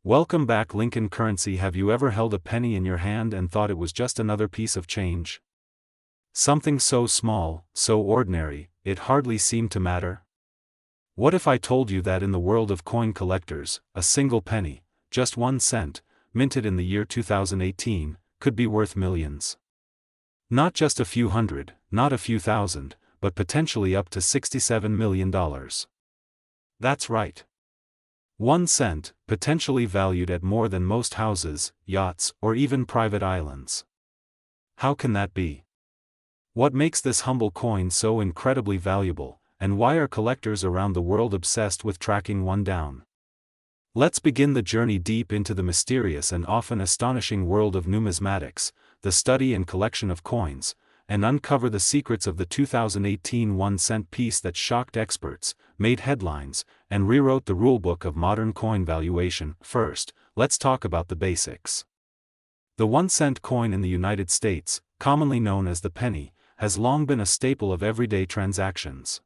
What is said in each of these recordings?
Welcome back, Lincoln Currency. Have you ever held a penny in your hand and thought it was just another piece of change? Something so small, so ordinary, it hardly seemed to matter? What if I told you that in the world of coin collectors, a single penny, just 1 cent, minted in the year 2018, could be worth millions? Not just a few hundred, not a few thousand, but potentially up to $67 million. That's right. 1 cent, potentially valued at more than most houses, yachts, or even private islands. How can that be? What makes this humble coin so incredibly valuable, and why are collectors around the world obsessed with tracking one down? Let's begin the journey deep into the mysterious and often astonishing world of numismatics, the study and collection of coins, and uncover the secrets of the 2018 1-cent piece that shocked experts, made headlines, and rewrote the rulebook of modern coin valuation. First, let's talk about the basics. The 1-cent coin in the United States, commonly known as the penny, has long been a staple of everyday transactions.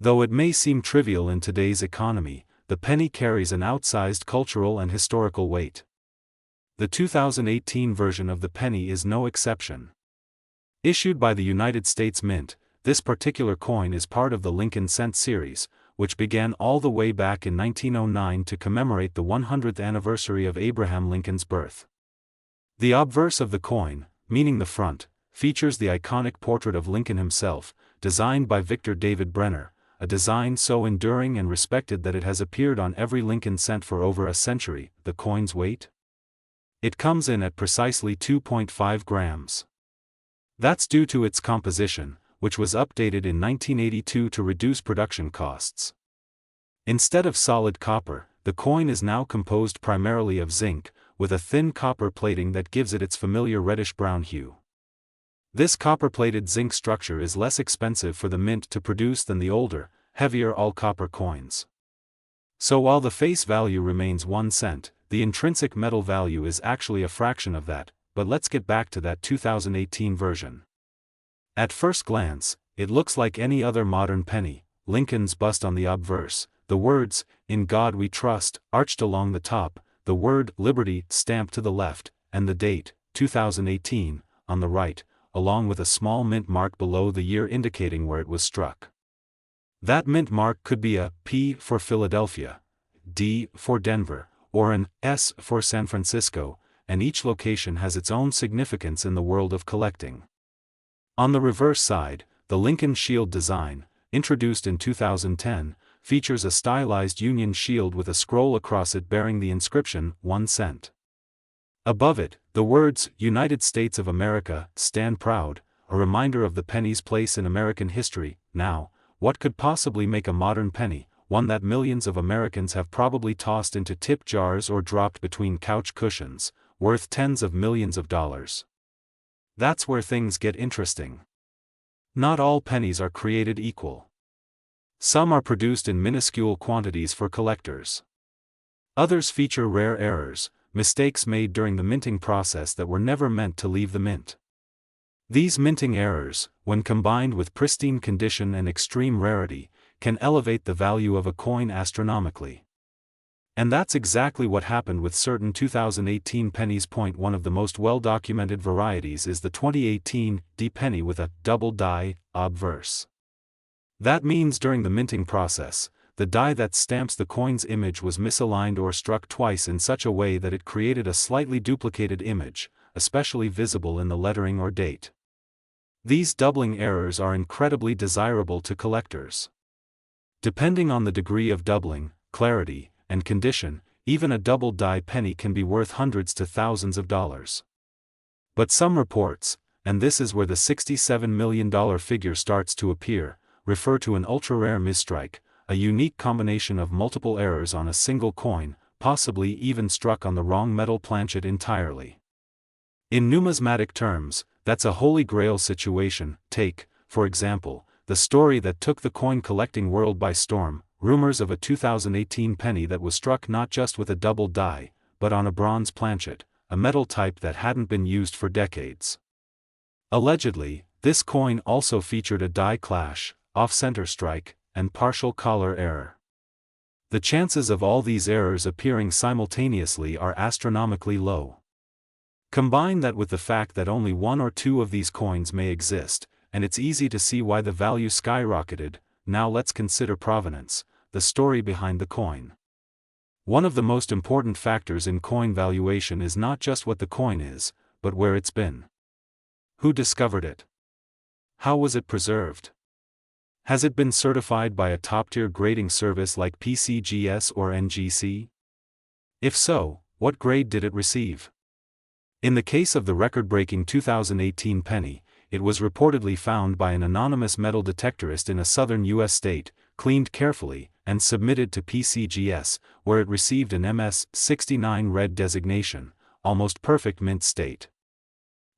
Though it may seem trivial in today's economy, the penny carries an outsized cultural and historical weight. The 2018 version of the penny is no exception. Issued by the United States Mint, this particular coin is part of the Lincoln Cent series, which began all the way back in 1909 to commemorate the 100th anniversary of Abraham Lincoln's birth. The obverse of the coin, meaning the front, features the iconic portrait of Lincoln himself, designed by Victor David Brenner, a design so enduring and respected that it has appeared on every Lincoln cent for over a century. The coin's weight? It comes in at precisely 2.5 grams. That's due to its composition, which was updated in 1982 to reduce production costs. Instead of solid copper, the coin is now composed primarily of zinc, with a thin copper plating that gives it its familiar reddish-brown hue. This copper-plated zinc structure is less expensive for the mint to produce than the older, heavier all-copper coins. So while the face value remains 1 cent, the intrinsic metal value is actually a fraction of that. But let's get back to that 2018 version. At first glance, it looks like any other modern penny, Lincoln's bust on the obverse, the words, "In God We Trust," arched along the top, the word "Liberty" stamped to the left, and the date, 2018, on the right, along with a small mint mark below the year indicating where it was struck. That mint mark could be a P for Philadelphia, D for Denver, or an S for San Francisco, and each location has its own significance in the world of collecting. On the reverse side, the Lincoln Shield design, introduced in 2010, features a stylized Union shield with a scroll across it bearing the inscription, 1 cent. Above it, the words, "United States of America, stand proud," a reminder of the penny's place in American history. Now, what could possibly make a modern penny, one that millions of Americans have probably tossed into tip jars or dropped between couch cushions, worth tens of millions of dollars? That's where things get interesting. Not all pennies are created equal. Some are produced in minuscule quantities for collectors. Others feature rare errors, mistakes made during the minting process that were never meant to leave the mint. These minting errors, when combined with pristine condition and extreme rarity, can elevate the value of a coin astronomically. And that's exactly what happened with certain 2018 pennies. One of the most well-documented varieties is the 2018 D penny with a double die obverse. That means during the minting process, the die that stamps the coin's image was misaligned or struck twice in such a way that it created a slightly duplicated image, especially visible in the lettering or date. These doubling errors are incredibly desirable to collectors. Depending on the degree of doubling, clarity, and condition, even a double die penny can be worth hundreds to thousands of dollars. But some reports, and this is where the $67 million figure starts to appear, refer to an ultra-rare misstrike, a unique combination of multiple errors on a single coin, possibly even struck on the wrong metal planchet entirely. In numismatic terms, that's a holy grail situation. Take, for example, the story that took the coin collecting world by storm, rumors of a 2018 penny that was struck not just with a double die, but on a bronze planchet, a metal type that hadn't been used for decades. Allegedly, this coin also featured a die clash, off-center strike, and partial collar error. The chances of all these errors appearing simultaneously are astronomically low. Combine that with the fact that only one or two of these coins may exist, and it's easy to see why the value skyrocketed. Now let's consider provenance, the story behind the coin. One of the most important factors in coin valuation is not just what the coin is, but where it's been. Who discovered it? How was it preserved? Has it been certified by a top-tier grading service like PCGS or NGC? If so, what grade did it receive? In the case of the record-breaking 2018 penny, it was reportedly found by an anonymous metal detectorist in a southern U.S. state, cleaned carefully, and submitted to PCGS, where it received an MS-69 red designation, almost perfect mint state.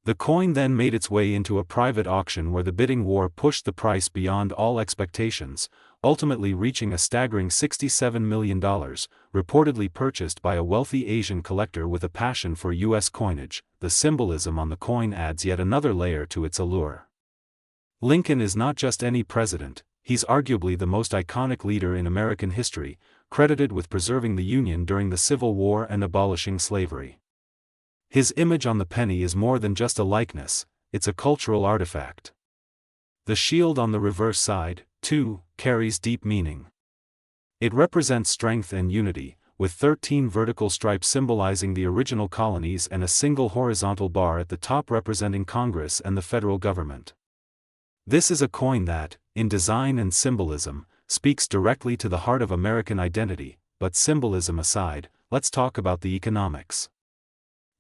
The coin then made its way into a private auction where the bidding war pushed the price beyond all expectations, ultimately reaching a staggering $67 million, reportedly purchased by a wealthy Asian collector with a passion for U.S. coinage. The symbolism on the coin adds yet another layer to its allure. Lincoln is not just any president, he's arguably the most iconic leader in American history, credited with preserving the Union during the Civil War and abolishing slavery. His image on the penny is more than just a likeness, it's a cultural artifact. The shield on the reverse side, too, carries deep meaning. It represents strength and unity, with 13 vertical stripes symbolizing the original colonies and a single horizontal bar at the top representing Congress and the federal government. This is a coin that, in design and symbolism, speaks directly to the heart of American identity. But symbolism aside, let's talk about the economics.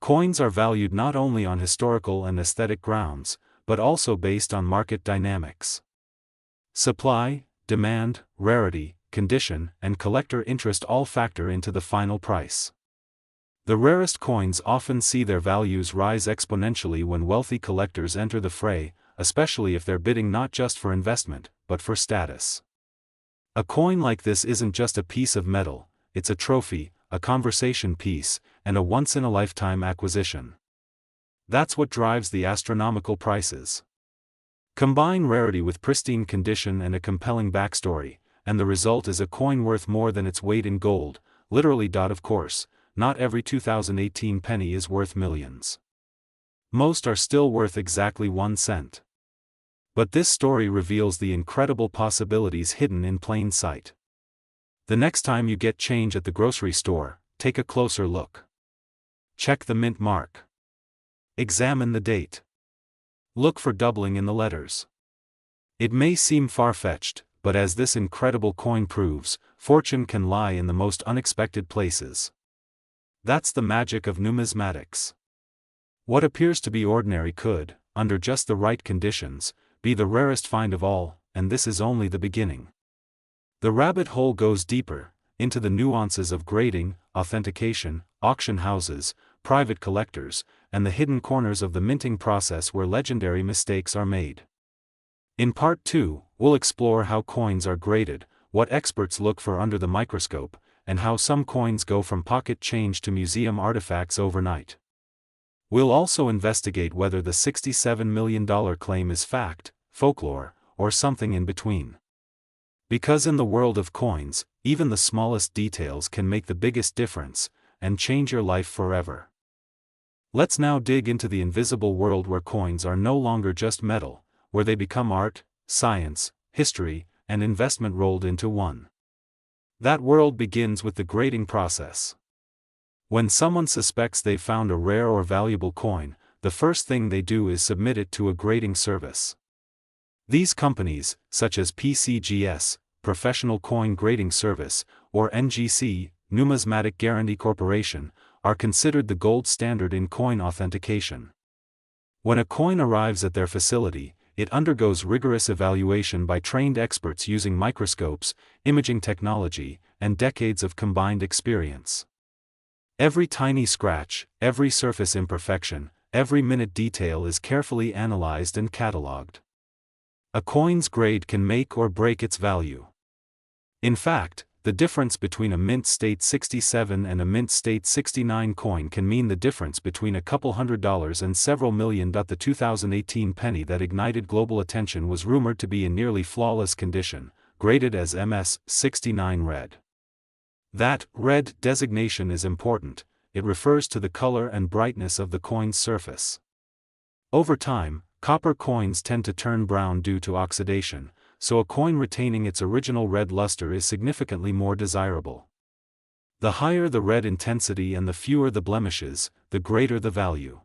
Coins are valued not only on historical and aesthetic grounds, but also based on market dynamics. Supply, demand, rarity, condition, and collector interest all factor into the final price. The rarest coins often see their values rise exponentially when wealthy collectors enter the fray, especially if they're bidding not just for investment, but for status. A coin like this isn't just a piece of metal, it's a trophy, a conversation piece, and a once-in-a-lifetime acquisition. That's what drives the astronomical prices. Combine rarity with pristine condition and a compelling backstory, and the result is a coin worth more than its weight in gold, literally. Of course, not every 2018 penny is worth millions. Most are still worth exactly 1 cent. But this story reveals the incredible possibilities hidden in plain sight. The next time you get change at the grocery store, take a closer look. Check the mint mark. Examine the date. Look for doubling in the letters. It may seem far-fetched, but as this incredible coin proves, fortune can lie in the most unexpected places. That's the magic of numismatics. What appears to be ordinary could, under just the right conditions, be the rarest find of all, and this is only the beginning. The rabbit hole goes deeper, into the nuances of grading, authentication, auction houses, private collectors, and the hidden corners of the minting process where legendary mistakes are made. In Part 2, we'll explore how coins are graded, what experts look for under the microscope, and how some coins go from pocket change to museum artifacts overnight. We'll also investigate whether the $67 million claim is fact, folklore, or something in between. Because in the world of coins, even the smallest details can make the biggest difference, and change your life forever. Let's now dig into the invisible world where coins are no longer just metal, where they become art, science, history, and investment rolled into one. That world begins with the grading process. When someone suspects they've found a rare or valuable coin, the first thing they do is submit it to a grading service. These companies, such as PCGS, Professional Coin Grading Service, or NGC, Numismatic Guarantee Corporation, are considered the gold standard in coin authentication. When a coin arrives at their facility, it undergoes rigorous evaluation by trained experts using microscopes, imaging technology, and decades of combined experience. Every tiny scratch, every surface imperfection, every minute detail is carefully analyzed and catalogued. A coin's grade can make or break its value. In fact, the difference between a mint state 67 and a mint state 69 coin can mean the difference between a couple $100 and several million. The 2018 penny that ignited global attention was rumored to be in nearly flawless condition, graded as MS-69 red. That red designation is important. It refers to the color and brightness of the coin's surface. Over time, copper coins tend to turn brown due to oxidation, so a coin retaining its original red luster is significantly more desirable. The higher the red intensity and the fewer the blemishes, the greater the value.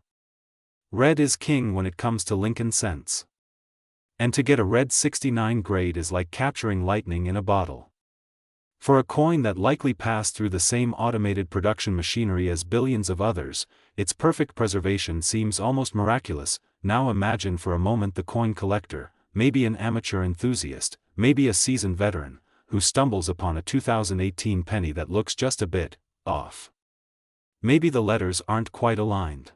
Red is king when it comes to Lincoln cents. And to get a red 69 grade is like capturing lightning in a bottle. For a coin that likely passed through the same automated production machinery as billions of others, its perfect preservation seems almost miraculous. Now imagine for a moment the coin collector, maybe an amateur enthusiast, maybe a seasoned veteran, who stumbles upon a 2018 penny that looks just a bit off. Maybe the letters aren't quite aligned.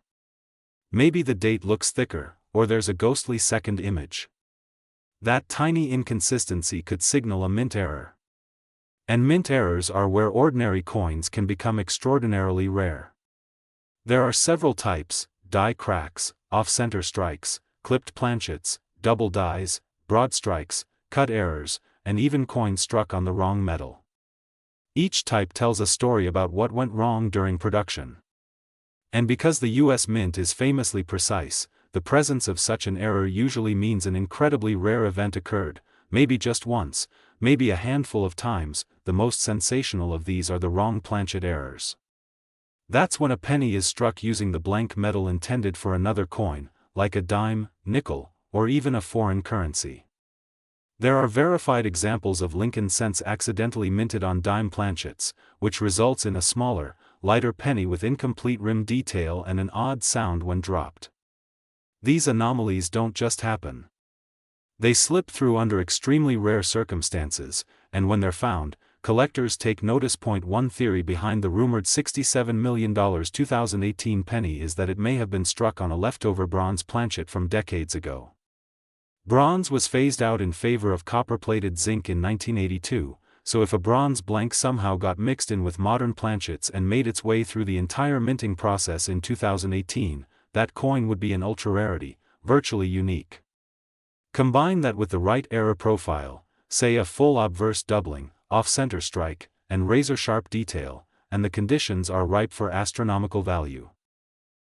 Maybe the date looks thicker, or there's a ghostly second image. That tiny inconsistency could signal a mint error. And mint errors are where ordinary coins can become extraordinarily rare. There are several types: die cracks, off-center strikes, clipped planchets, double dies, broad strikes, cut errors, and even coins struck on the wrong metal. Each type tells a story about what went wrong during production. And because the US Mint is famously precise, the presence of such an error usually means an incredibly rare event occurred, maybe just once, maybe a handful of times. The most sensational of these are the wrong planchet errors. That's when a penny is struck using the blank metal intended for another coin, like a dime, nickel, or even a foreign currency. There are verified examples of Lincoln cents accidentally minted on dime planchets, which results in a smaller, lighter penny with incomplete rim detail and an odd sound when dropped. These anomalies don't just happen. They slip through under extremely rare circumstances, and when they're found, collectors take notice. One theory behind the rumored $67 million 2018 penny is that it may have been struck on a leftover bronze planchet from decades ago. Bronze was phased out in favor of copper-plated zinc in 1982, so if a bronze blank somehow got mixed in with modern planchets and made its way through the entire minting process in 2018, that coin would be an ultra-rarity, virtually unique. Combine that with the right error profile, say a full obverse doubling, off-center strike, and razor-sharp detail, and the conditions are ripe for astronomical value.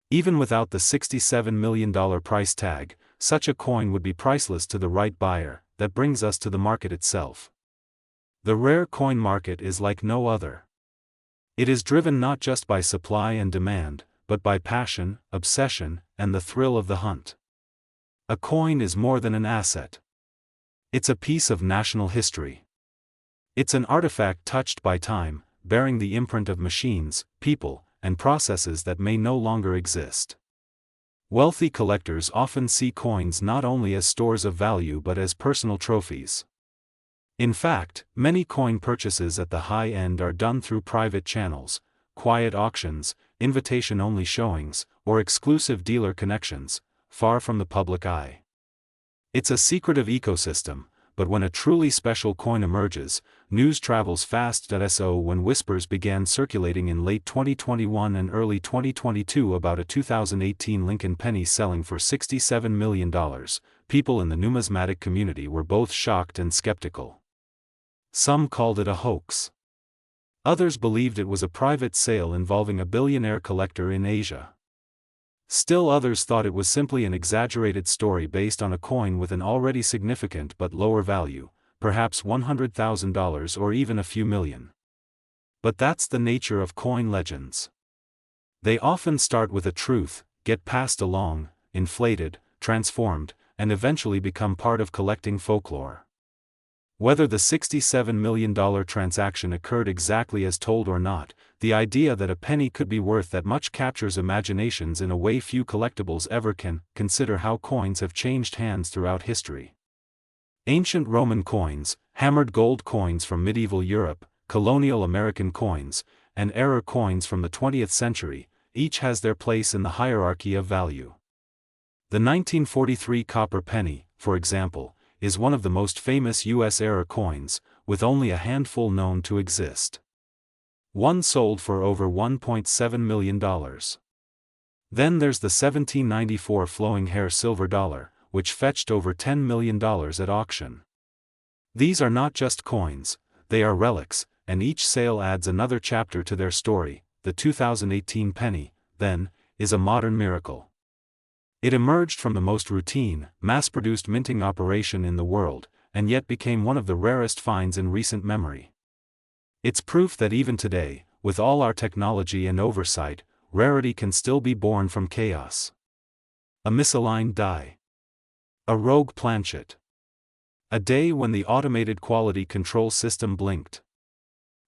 Even without the $67 million price tag, such a coin would be priceless to the right buyer. That brings us to the market itself. The rare coin market is like no other. It is driven not just by supply and demand, but by passion, obsession, and the thrill of the hunt. A coin is more than an asset. It's a piece of national history. It's an artifact touched by time, bearing the imprint of machines, people, and processes that may no longer exist. Wealthy collectors often see coins not only as stores of value but as personal trophies. In fact, many coin purchases at the high end are done through private channels, quiet auctions, invitation-only showings, or exclusive dealer connections, far from the public eye. It's a secretive ecosystem, but when a truly special coin emerges, news travels fast. So when whispers began circulating in late 2021 and early 2022 about a 2018 Lincoln penny selling for $67 million, people in the numismatic community were both shocked and skeptical. Some called it a hoax. Others believed it was a private sale involving a billionaire collector in Asia. Still others thought it was simply an exaggerated story based on a coin with an already significant but lower value, perhaps $100,000 or even a few million. But that's the nature of coin legends. They often start with a truth, get passed along, inflated, transformed, and eventually become part of collecting folklore. Whether the $67 million transaction occurred exactly as told or not, the idea that a penny could be worth that much captures imaginations in a way few collectibles ever can. Consider how coins have changed hands throughout history. Ancient Roman coins, hammered gold coins from medieval Europe, colonial American coins, and error coins from the 20th century, each has their place in the hierarchy of value. The 1943 copper penny, for example, is one of the most famous U.S. error coins, with only a handful known to exist. One sold for over $1.7 million. Then there's the 1794 flowing hair silver dollar, which fetched over $10 million at auction. These are not just coins, they are relics, and each sale adds another chapter to their story. The 2018 penny, then, is a modern miracle. It emerged from the most routine, mass-produced minting operation in the world, and yet became one of the rarest finds in recent memory. It's proof that even today, with all our technology and oversight, rarity can still be born from chaos. A misaligned die. A rogue planchet. A day when the automated quality control system blinked.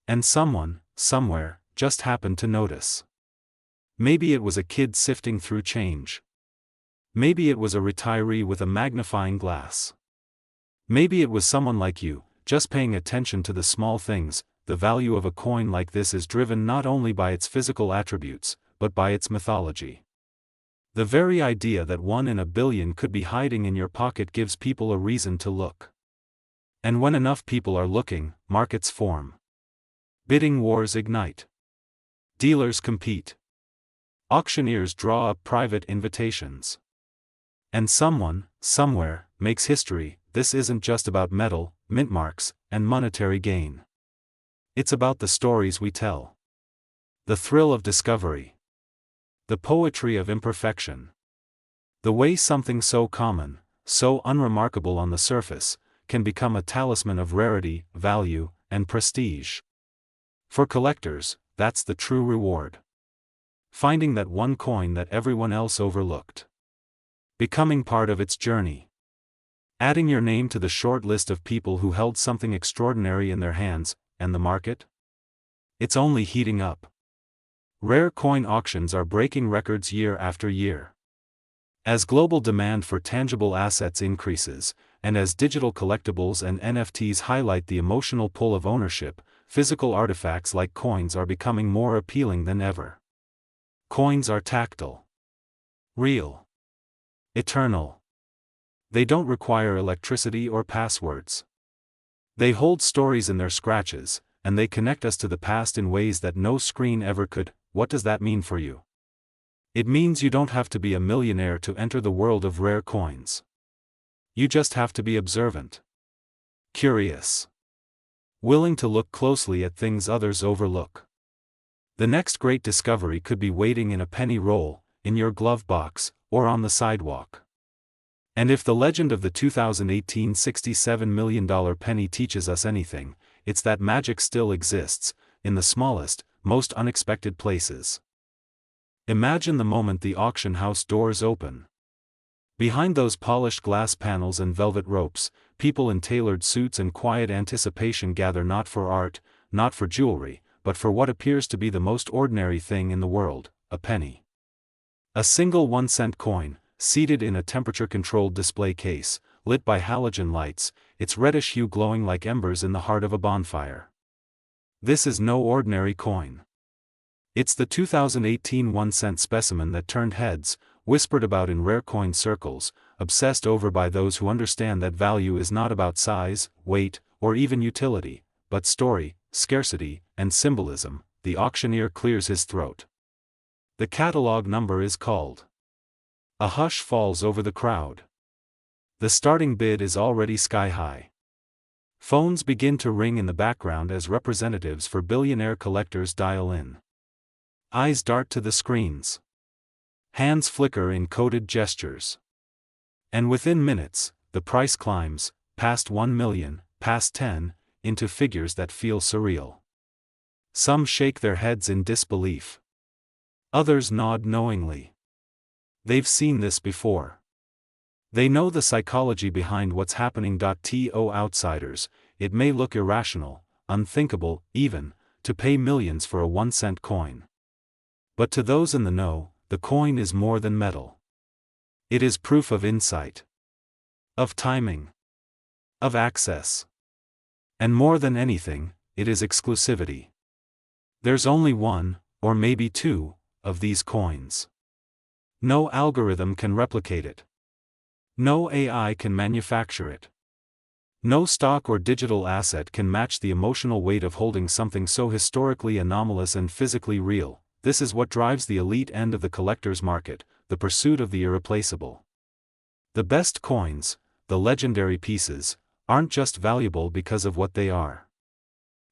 And someone, somewhere, just happened to notice. Maybe it was a kid sifting through change. Maybe it was a retiree with a magnifying glass. Maybe it was someone like you, just paying attention to the small things. The value of a coin like this is driven not only by its physical attributes, but by its mythology. The very idea that 1 in a billion could be hiding in your pocket gives people a reason to look. And when enough people are looking, markets form. Bidding wars ignite. Dealers compete. Auctioneers draw up private invitations. And someone, somewhere, makes history. This isn't just about metal, mint marks, and monetary gain. It's about the stories we tell. The thrill of discovery. The poetry of imperfection. The way something so common, so unremarkable on the surface, can become a talisman of rarity, value, and prestige. For collectors, that's the true reward. Finding that one coin that everyone else overlooked. Becoming part of its journey. Adding your name to the short list of people who held something extraordinary in their hands. And the market? It's only heating up. Rare coin auctions are breaking records year after year. As global demand for tangible assets increases, and as digital collectibles and NFTs highlight the emotional pull of ownership, physical artifacts like coins are becoming more appealing than ever. Coins are tactile. Real. Eternal. They don't require electricity or passwords. They hold stories in their scratches, and they connect us to the past in ways that no screen ever could. What does that mean for you? It means you don't have to be a millionaire to enter the world of rare coins. You just have to be observant. Curious. Willing to look closely at things others overlook. The next great discovery could be waiting in a penny roll, in your glove box, or on the sidewalk. And if the legend of the 2018 $67 million penny teaches us anything, it's that magic still exists, in the smallest, most unexpected places. Imagine the moment the auction house doors open. Behind those polished glass panels and velvet ropes, people in tailored suits and quiet anticipation gather not for art, not for jewelry, but for what appears to be the most ordinary thing in the world, a penny. A single 1-cent coin, seated in a temperature-controlled display case, lit by halogen lights, its reddish hue glowing like embers in the heart of a bonfire. This is no ordinary coin. It's the 2018 1-cent specimen that turned heads, whispered about in rare coin circles, obsessed over by those who understand that value is not about size, weight, or even utility, but story, scarcity, and symbolism. The auctioneer clears his throat. The catalog number is called. A hush falls over the crowd. The starting bid is already sky-high. Phones begin to ring in the background as representatives for billionaire collectors dial in. Eyes dart to the screens. Hands flicker in coded gestures. And within minutes, the price climbs, past 1 million, past 10, into figures that feel surreal. Some shake their heads in disbelief. Others nod knowingly. They've seen this before. They know the psychology behind what's happening. To outsiders, it may look irrational, unthinkable, even, to pay millions for a 1-cent coin. But to those in the know, the coin is more than metal. It is proof of insight. Of timing. Of access. And more than anything, it is exclusivity. There's only one, or maybe two, of these coins. No algorithm can replicate it. No AI can manufacture it. No stock or digital asset can match the emotional weight of holding something so historically anomalous and physically real. This is what drives the elite end of the collector's market, the pursuit of the irreplaceable. The best coins, the legendary pieces, aren't just valuable because of what they are.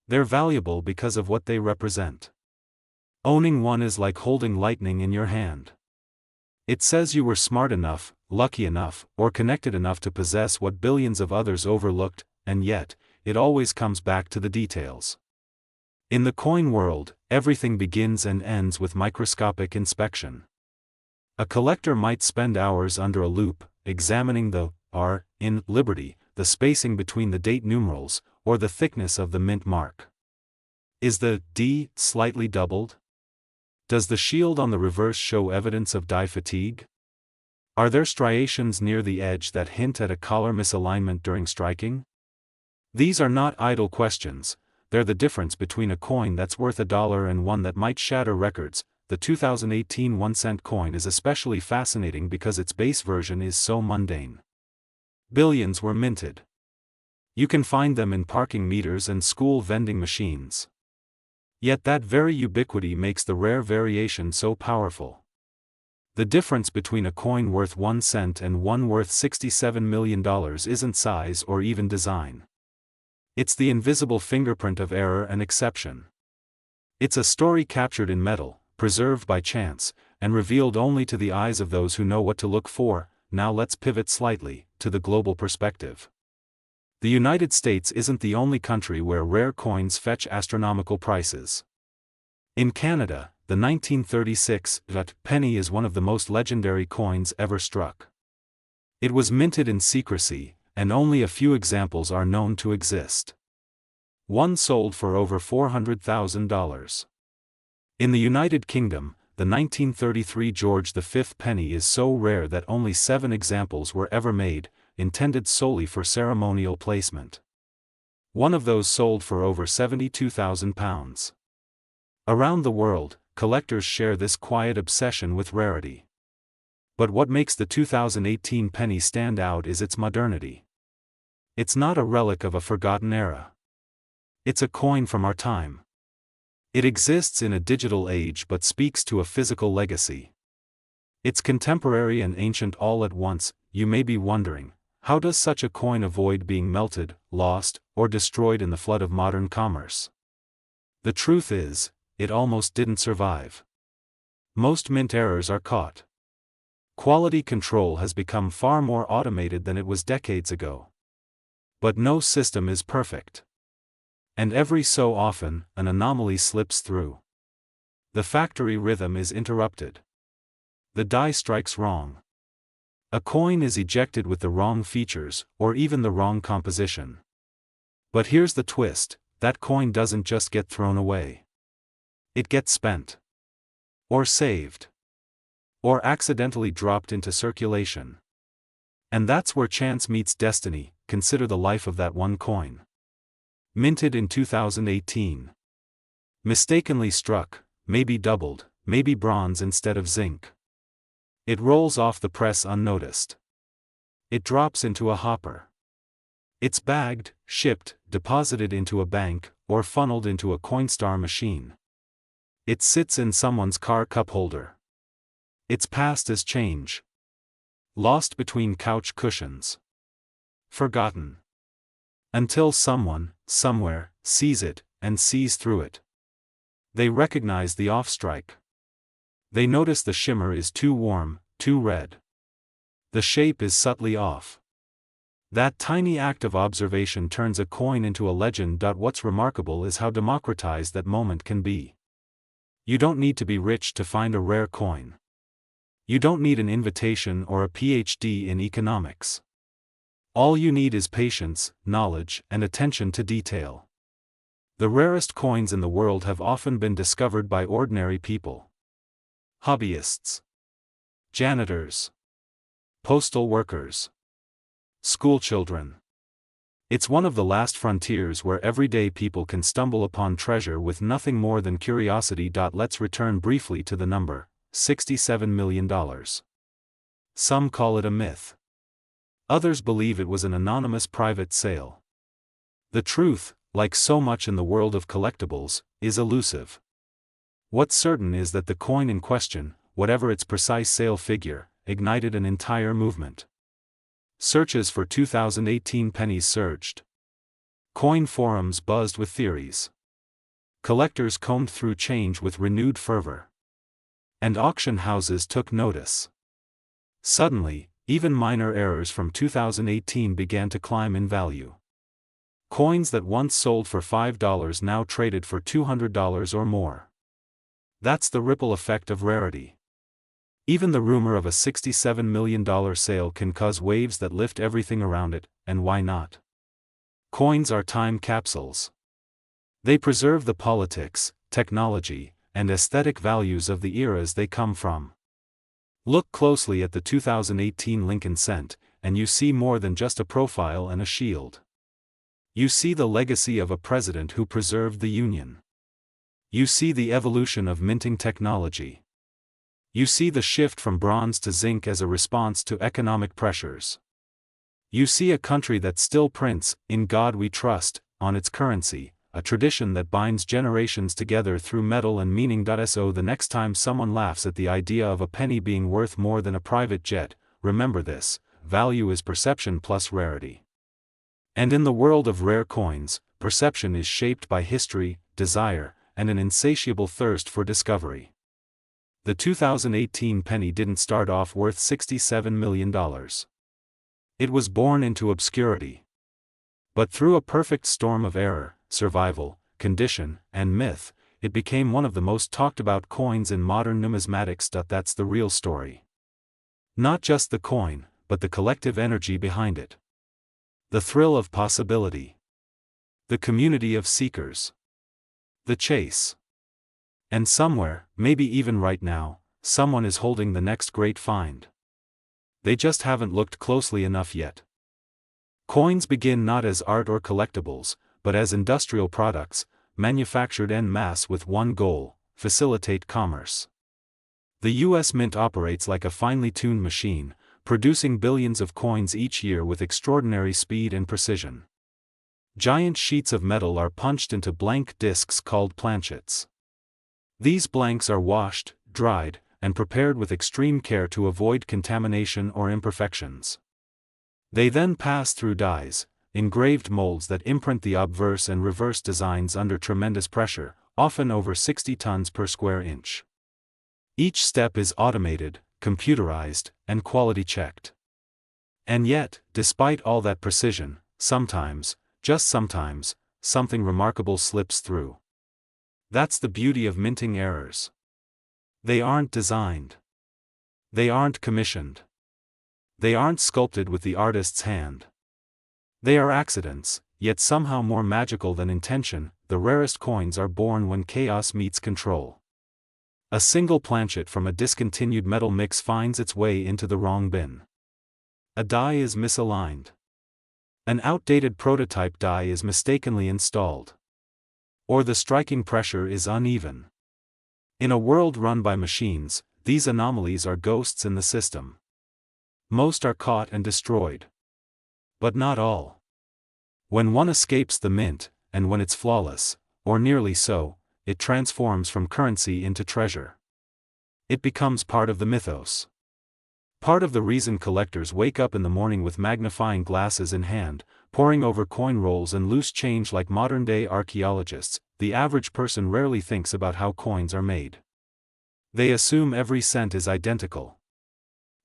They're valuable because of what they represent. Owning one is like holding lightning in your hand. It says you were smart enough, lucky enough, or connected enough to possess what billions of others overlooked, and yet, it always comes back to the details. In the coin world, everything begins and ends with microscopic inspection. A collector might spend hours under a loupe, examining the R in Liberty, the spacing between the date numerals, or the thickness of the mint mark. Is the D slightly doubled? Does the shield on the reverse show evidence of die fatigue? Are there striations near the edge that hint at a collar misalignment during striking? These are not idle questions, they're the difference between a coin that's worth $1 and one that might shatter records. The 2018 1-cent coin is especially fascinating because its base version is so mundane. Billions were minted. You can find them in parking meters and school vending machines. Yet that very ubiquity makes the rare variation so powerful. The difference between a coin worth 1 cent and one worth $67 million isn't size or even design. It's the invisible fingerprint of error and exception. It's a story captured in metal, preserved by chance, and revealed only to the eyes of those who know what to look for. Now let's pivot slightly, to the global perspective. The United States isn't the only country where rare coins fetch astronomical prices. In Canada, the 1936 penny is one of the most legendary coins ever struck. It was minted in secrecy, and only a few examples are known to exist. One sold for over $400,000. In the United Kingdom, the 1933 George V penny is so rare that only 7 examples were ever made, intended solely for ceremonial placement. One of those sold for over £72,000. Around the world, collectors share this quiet obsession with rarity. But what makes the 2018 penny stand out is its modernity. It's not a relic of a forgotten era. It's a coin from our time. It exists in a digital age but speaks to a physical legacy. It's contemporary and ancient all at once. You may be wondering, how does such a coin avoid being melted, lost, or destroyed in the flood of modern commerce? The truth is, it almost didn't survive. Most mint errors are caught. Quality control has become far more automated than it was decades ago. But no system is perfect. And every so often, an anomaly slips through. The factory rhythm is interrupted. The die strikes wrong. A coin is ejected with the wrong features, or even the wrong composition. But here's the twist, that coin doesn't just get thrown away. It gets spent. Or saved. Or accidentally dropped into circulation. And that's where chance meets destiny. Consider the life of that one coin. Minted in 2018. Mistakenly struck, maybe doubled, maybe bronze instead of zinc. It rolls off the press unnoticed. It drops into a hopper. It's bagged, shipped, deposited into a bank, or funneled into a Coinstar machine. It sits in someone's car cup holder. It's passed as change. Lost between couch cushions. Forgotten. Until someone, somewhere, sees it, and sees through it. They recognize the off-strike. They notice the shimmer is too warm, too red. The shape is subtly off. That tiny act of observation turns a coin into a legend. What's remarkable is how democratized that moment can be. You don't need to be rich to find a rare coin. You don't need an invitation or a PhD in economics. All you need is patience, knowledge, and attention to detail. The rarest coins in the world have often been discovered by ordinary people. Hobbyists. Janitors. Postal workers. Schoolchildren. It's one of the last frontiers where everyday people can stumble upon treasure with nothing more than curiosity. Let's return briefly to the number, $67 million. Some call it a myth. Others believe it was an anonymous private sale. The truth, like so much in the world of collectibles, is elusive. What's certain is that the coin in question, whatever its precise sale figure, ignited an entire movement. Searches for 2018 pennies surged. Coin forums buzzed with theories. collectors combed through change with renewed fervor. And auction houses took notice. Suddenly, even minor errors from 2018 began to climb in value. Coins that once sold for $5 now traded for $200 or more. That's the ripple effect of rarity. Even the rumor of a $67 million sale can cause waves that lift everything around it, and why not? Coins are time capsules. They preserve the politics, technology, and aesthetic values of the eras they come from. Look closely at the 2018 Lincoln cent, and you see more than just a profile and a shield. You see the legacy of a president who preserved the Union. You see the evolution of minting technology. You see the shift from bronze to zinc as a response to economic pressures. You see a country that still prints, "In God We Trust," on its currency, a tradition that binds generations together through metal and meaning. So the next time someone laughs at the idea of a penny being worth more than a private jet, remember this: value is perception plus rarity. And in the world of rare coins, perception is shaped by history, desire, and an insatiable thirst for discovery. The 2018 penny didn't start off worth $67 million. It was born into obscurity. But through a perfect storm of error, survival, condition, and myth, it became one of the most talked about coins in modern numismatics. That's the real story. Not just the coin, but the collective energy behind it. The thrill of possibility. The community of seekers. The chase. And somewhere, maybe even right now, someone is holding the next great find. They just haven't looked closely enough yet. Coins begin not as art or collectibles, but as industrial products, manufactured en masse with one goal: facilitate commerce. The U.S. Mint operates like a finely tuned machine, producing billions of coins each year with extraordinary speed and precision. Giant sheets of metal are punched into blank discs called planchets. These blanks are washed, dried, and prepared with extreme care to avoid contamination or imperfections. They then pass through dies, engraved molds that imprint the obverse and reverse designs under tremendous pressure, often over 60 tons per square inch. Each step is automated, computerized, and quality checked. And yet, despite all that precision, sometimes, just sometimes, something remarkable slips through. That's the beauty of minting errors. They aren't designed. They aren't commissioned. They aren't sculpted with the artist's hand. They are accidents, yet somehow more magical than intention. The rarest coins are born when chaos meets control. A single planchet from a discontinued metal mix finds its way into the wrong bin. A die is misaligned. An outdated prototype die is mistakenly installed. Or the striking pressure is uneven. In a world run by machines, these anomalies are ghosts in the system. Most are caught and destroyed. But not all. When one escapes the mint, and when it's flawless, or nearly so, it transforms from currency into treasure. It becomes part of the mythos. Part of the reason collectors wake up in the morning with magnifying glasses in hand, poring over coin rolls and loose change like modern-day archaeologists. The average person rarely thinks about how coins are made. They assume every cent is identical.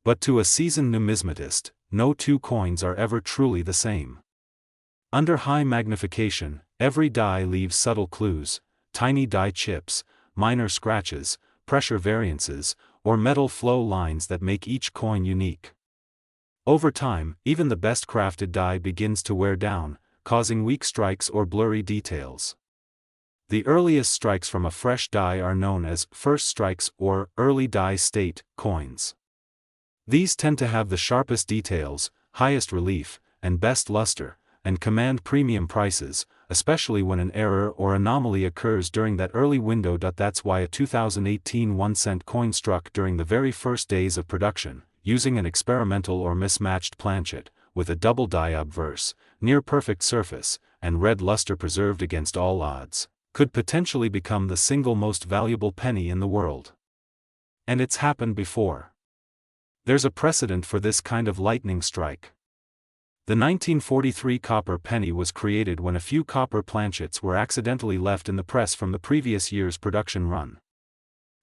But to a seasoned numismatist, no two coins are ever truly the same. Under high magnification, every die leaves subtle clues: tiny die chips, minor scratches, pressure variances, or metal flow lines that make each coin unique. Over time, even the best crafted die begins to wear down, causing weak strikes or blurry details. The earliest strikes from a fresh die are known as first strikes or early die state coins. These tend to have the sharpest details, highest relief, and best luster, and command premium prices, especially when an error or anomaly occurs during that early window. That's why a 2018 1-cent coin struck during the very first days of production, using an experimental or mismatched planchet, with a double die obverse, near-perfect surface, and red luster preserved against all odds, could potentially become the single most valuable penny in the world. And it's happened before. There's a precedent for this kind of lightning strike. The 1943 copper penny was created when a few copper planchets were accidentally left in the press from the previous year's production run.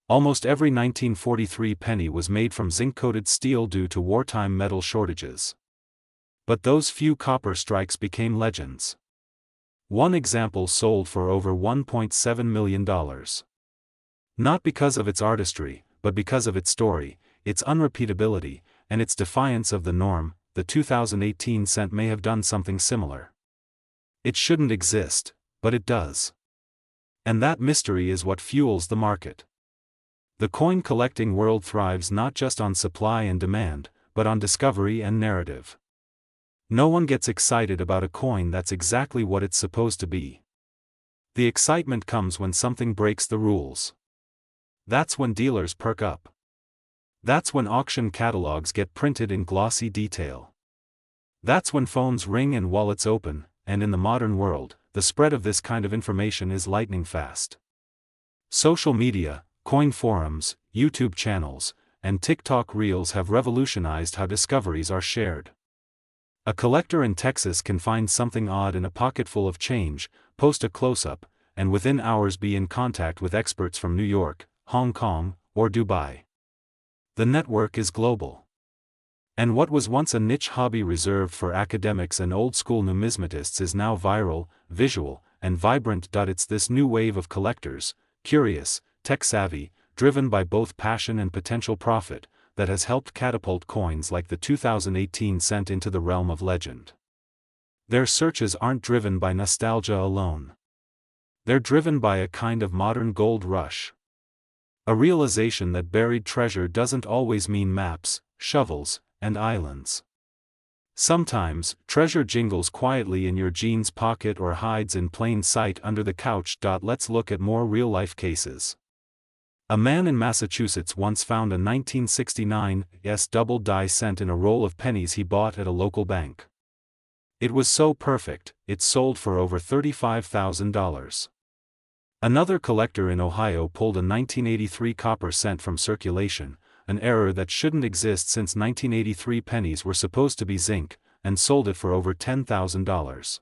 Almost every 1943 penny was made from zinc-coated steel due to wartime metal shortages. But those few copper strikes became legends. One example sold for over $1.7 million. Not because of its artistry, but because of its story, its unrepeatability, and its defiance of the norm. The 2018 cent may have done something similar. It shouldn't exist, but it does. And that mystery is what fuels the market. The coin collecting world thrives not just on supply and demand, but on discovery and narrative. No one gets excited about a coin that's exactly what it's supposed to be. The excitement comes when something breaks the rules. That's when dealers perk up. That's when auction catalogs get printed in glossy detail. That's when phones ring and wallets open, and in the modern world, the spread of this kind of information is lightning fast. Social media, coin forums, YouTube channels, and TikTok reels have revolutionized how discoveries are shared. A collector in Texas can find something odd in a pocketful of change, post a close-up, and within hours be in contact with experts from New York, Hong Kong, or Dubai. The network is global. And what was once a niche hobby reserved for academics and old-school numismatists is now viral, visual, and vibrant. It's this new wave of collectors, curious, tech-savvy, driven by both passion and potential profit, that has helped catapult coins like the 2018 cent into the realm of legend. Their searches aren't driven by nostalgia alone. They're driven by a kind of modern gold rush. A realization that buried treasure doesn't always mean maps, shovels, and islands. Sometimes, treasure jingles quietly in your jeans pocket or hides in plain sight under the couch. Let's look at more real-life cases. A man in Massachusetts once found a 1969 double-die cent in a roll of pennies he bought at a local bank. It was so perfect, it sold for over $35,000. Another collector in Ohio pulled a 1983 copper cent from circulation, an error that shouldn't exist since 1983 pennies were supposed to be zinc, and sold it for over $10,000.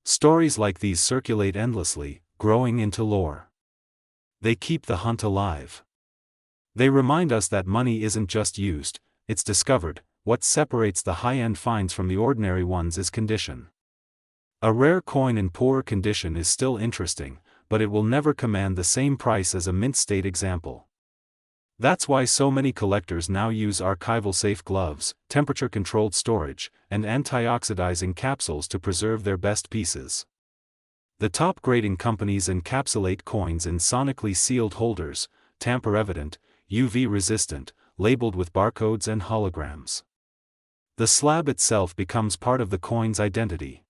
Stories like these circulate endlessly, growing into lore. They keep the hunt alive. They remind us that money isn't just used, it's discovered. What separates the high-end finds from the ordinary ones is condition. A rare coin in poor condition is still interesting, but it will never command the same price as a mint-state example. That's why so many collectors now use archival-safe gloves, temperature-controlled storage, and antioxidizing capsules to preserve their best pieces. The top grading companies encapsulate coins in sonically sealed holders, tamper-evident, UV-resistant, labeled with barcodes and holograms. The slab itself becomes part of the coin's identity.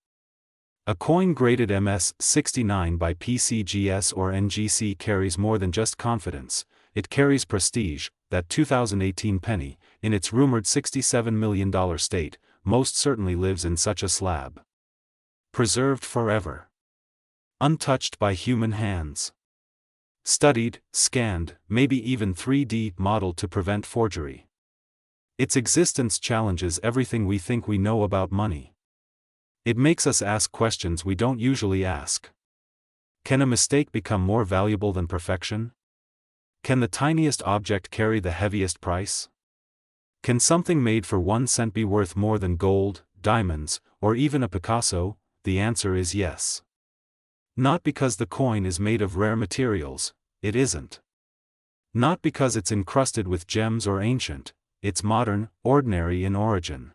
A coin graded MS-69 by PCGS or NGC carries more than just confidence, it carries prestige. That 2018 penny, in its rumored $67 million state, most certainly lives in such a slab. Preserved forever. Untouched by human hands. Studied, scanned, maybe even 3D modeled to prevent forgery. Its existence challenges everything we think we know about money. It makes us ask questions we don't usually ask. Can a mistake become more valuable than perfection? Can the tiniest object carry the heaviest price? Can something made for 1 cent be worth more than gold, diamonds, or even a Picasso? The answer is yes. Not because the coin is made of rare materials, it isn't. Not because it's encrusted with gems or ancient, it's modern, ordinary in origin.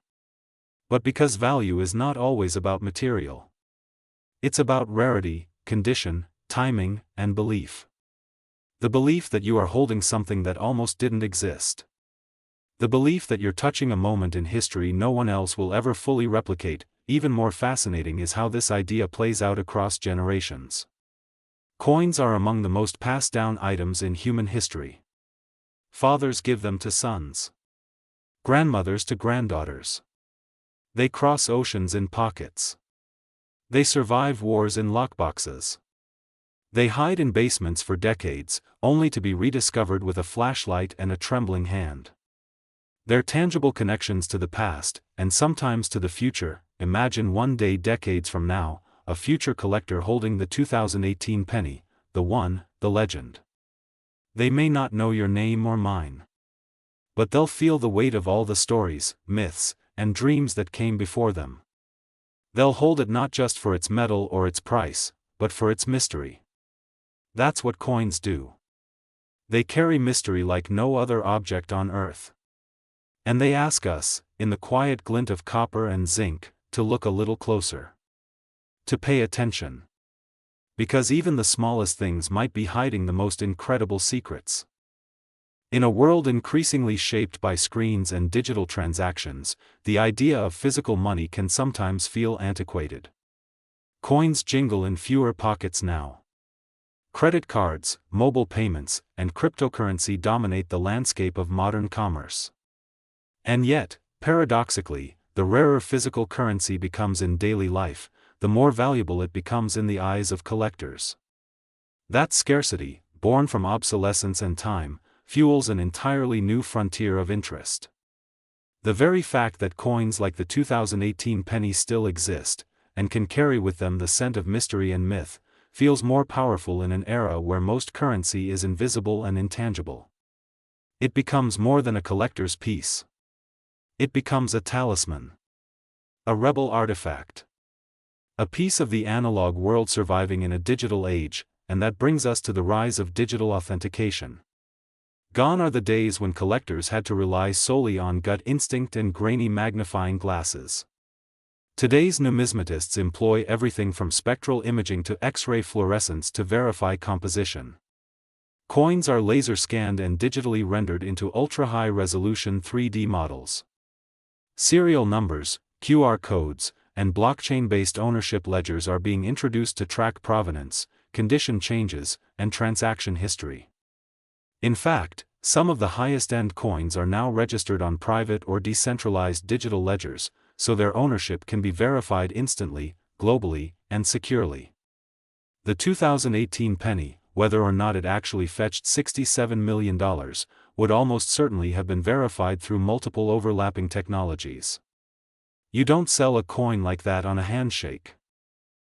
But because value is not always about material. It's about rarity, condition, timing, and belief. The belief that you are holding something that almost didn't exist. The belief that you're touching a moment in history no one else will ever fully replicate. Even more fascinating is how this idea plays out across generations. Coins are among the most passed down items in human history. Fathers give them to sons. Grandmothers to granddaughters. They cross oceans in pockets. They survive wars in lockboxes. They hide in basements for decades, only to be rediscovered with a flashlight and a trembling hand. They're tangible connections to the past, and sometimes to the future. Imagine one day decades from now, a future collector holding the 2018 penny, the one, the legend. They may not know your name or mine. But they'll feel the weight of all the stories, myths, and dreams that came before them. They'll hold it not just for its metal or its price, but for its mystery. That's what coins do. They carry mystery like no other object on Earth. And they ask us, in the quiet glint of copper and zinc, to look a little closer. To pay attention. Because even the smallest things might be hiding the most incredible secrets. In a world increasingly shaped by screens and digital transactions, the idea of physical money can sometimes feel antiquated. Coins jingle in fewer pockets now. Credit cards, mobile payments, and cryptocurrency dominate the landscape of modern commerce. And yet, paradoxically, the rarer physical currency becomes in daily life, the more valuable it becomes in the eyes of collectors. That scarcity, born from obsolescence and time, fuels an entirely new frontier of interest. The very fact that coins like the 2018 penny still exist, and can carry with them the scent of mystery and myth, feels more powerful in an era where most currency is invisible and intangible. It becomes more than a collector's piece. It becomes a talisman. A rebel artifact. A piece of the analog world surviving in a digital age, and that brings us to the rise of digital authentication. Gone are the days when collectors had to rely solely on gut instinct and grainy magnifying glasses. Today's numismatists employ everything from spectral imaging to X-ray fluorescence to verify composition. Coins are laser scanned and digitally rendered into ultra-high resolution 3D models. Serial numbers, QR codes, and blockchain-based ownership ledgers are being introduced to track provenance, condition changes, and transaction history. In fact, some of the highest-end coins are now registered on private or decentralized digital ledgers, so their ownership can be verified instantly, globally, and securely. The 2018 penny, whether or not it actually fetched $67 million, would almost certainly have been verified through multiple overlapping technologies. You don't sell a coin like that on a handshake.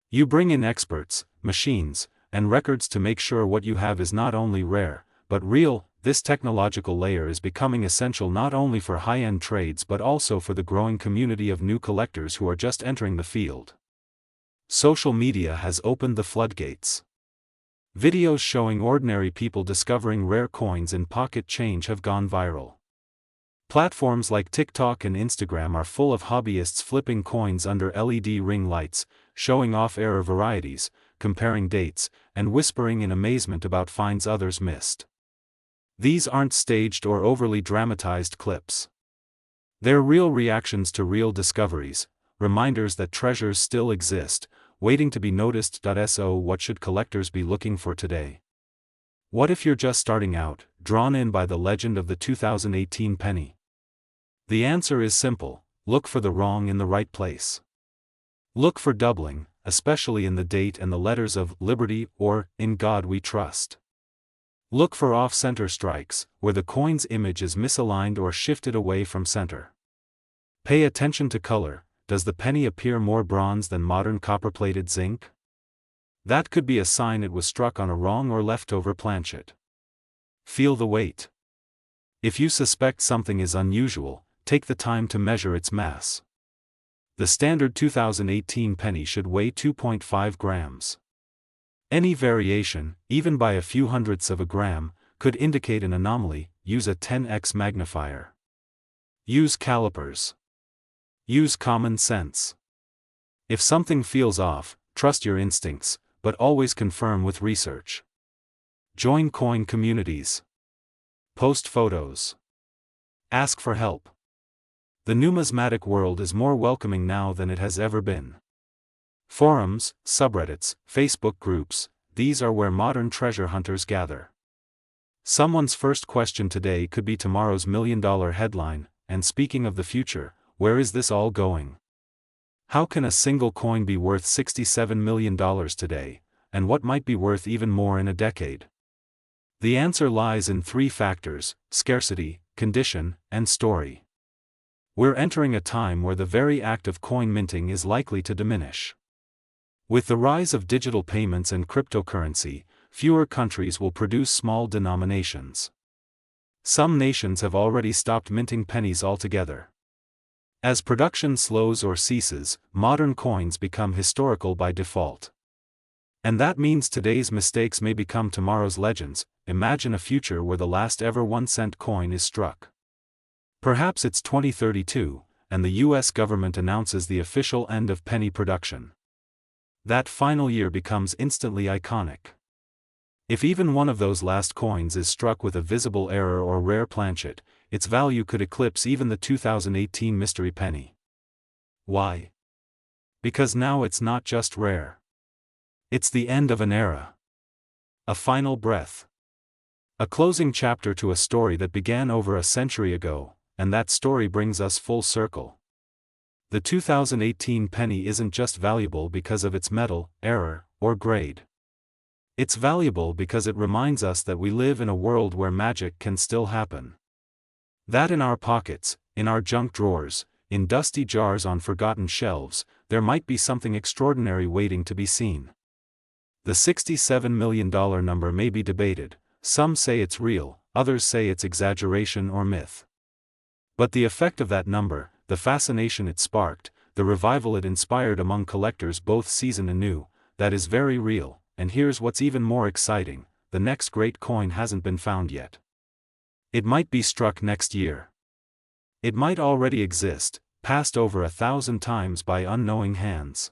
You bring in experts, machines, and records to make sure what you have is not only rare, but real. This technological layer is becoming essential not only for high-end trades but also for the growing community of new collectors who are just entering the field. Social media has opened the floodgates. Videos showing ordinary people discovering rare coins in pocket change have gone viral. Platforms like TikTok and Instagram are full of hobbyists flipping coins under LED ring lights, showing off rare varieties, comparing dates, and whispering in amazement about finds others missed. These aren't staged or overly dramatized clips. They're real reactions to real discoveries, reminders that treasures still exist, waiting to be noticed. So what should collectors be looking for today? What if you're just starting out, drawn in by the legend of the 2018 penny? The answer is simple: look for the wrong in the right place. Look for doubling, especially in the date and the letters of Liberty or In God We Trust. Look for off-center strikes, where the coin's image is misaligned or shifted away from center. Pay attention to color. Does the penny appear more bronze than modern copper-plated zinc? That could be a sign it was struck on a wrong or leftover planchet. Feel the weight. If you suspect something is unusual, take the time to measure its mass. The standard 2018 penny should weigh 2.5 grams. Any variation, even by a few hundredths of a gram, could indicate an anomaly. Use a 10x magnifier. Use calipers. Use common sense. If something feels off, trust your instincts, but always confirm with research. Join coin communities. Post photos. Ask for help. The numismatic world is more welcoming now than it has ever been. Forums, subreddits, Facebook groups, these are where modern treasure hunters gather. Someone's first question today could be tomorrow's million-dollar headline. And speaking of the future, where is this all going? How can a single coin be worth $67 million today, and what might be worth even more in a decade? The answer lies in three factors: scarcity, condition, and story. We're entering a time where the very act of coin minting is likely to diminish. With the rise of digital payments and cryptocurrency, fewer countries will produce small denominations. Some nations have already stopped minting pennies altogether. As production slows or ceases, modern coins become historical by default. And that means today's mistakes may become tomorrow's legends. Imagine a future where the last ever 1-cent coin is struck. Perhaps it's 2032, and the US government announces the official end of penny production. That final year becomes instantly iconic. If even one of those last coins is struck with a visible error or rare planchet, its value could eclipse even the 2018 mystery penny. Why? Because now it's not just rare. It's the end of an era. A final breath. A closing chapter to a story that began over a century ago, and that story brings us full circle. The 2018 penny isn't just valuable because of its metal, error, or grade. It's valuable because it reminds us that we live in a world where magic can still happen. That in our pockets, in our junk drawers, in dusty jars on forgotten shelves, there might be something extraordinary waiting to be seen. The $67 million number may be debated. Some say it's real, others say it's exaggeration or myth. But the effect of that number, the fascination it sparked, the revival it inspired among collectors both seasoned and new, that is very real. And here's what's even more exciting: the next great coin hasn't been found yet. It might be struck next year. It might already exist, passed over 1,000 times by unknowing hands.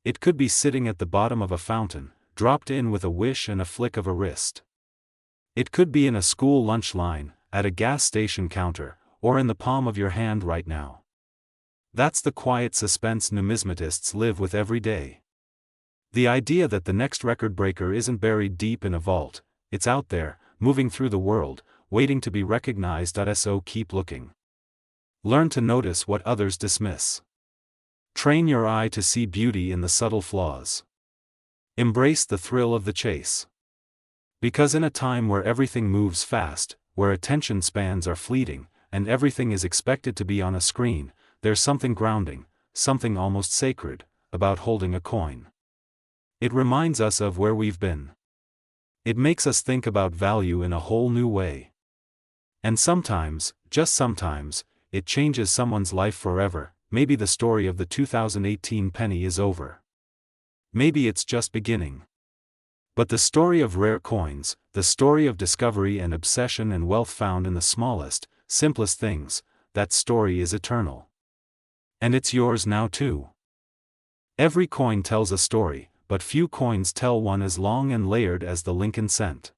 It could be sitting at the bottom of a fountain, dropped in with a wish and a flick of a wrist. It could be in a school lunch line, at a gas station counter, or in the palm of your hand right now. That's the quiet suspense numismatists live with every day. The idea that the next record breaker isn't buried deep in a vault, it's out there, moving through the world, waiting to be recognized. So keep looking. Learn to notice what others dismiss. Train your eye to see beauty in the subtle flaws. Embrace the thrill of the chase. Because in a time where everything moves fast, where attention spans are fleeting, and everything is expected to be on a screen, there's something grounding, something almost sacred, about holding a coin. It reminds us of where we've been. It makes us think about value in a whole new way. And sometimes, just sometimes, it changes someone's life forever. Maybe the story of the 2018 penny is over. Maybe it's just beginning. But the story of rare coins, the story of discovery and obsession and wealth found in the smallest, simplest things, that story is eternal. And it's yours now too. Every coin tells a story, but few coins tell one as long and layered as the Lincoln cent.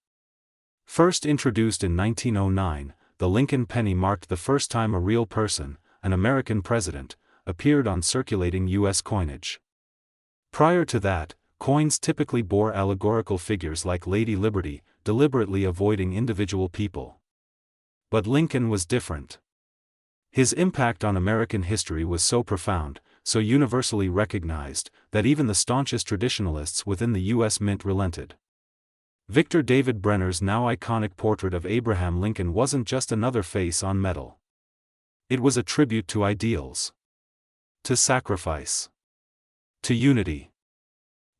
First introduced in 1909, the Lincoln penny marked the first time a real person, an American president, appeared on circulating U.S. coinage. Prior to that, coins typically bore allegorical figures like Lady Liberty, deliberately avoiding individual people. But Lincoln was different. His impact on American history was so profound, so universally recognized, that even the staunchest traditionalists within the U.S. Mint relented. Victor David Brenner's now iconic portrait of Abraham Lincoln wasn't just another face on metal. It was a tribute to ideals. To sacrifice. To unity.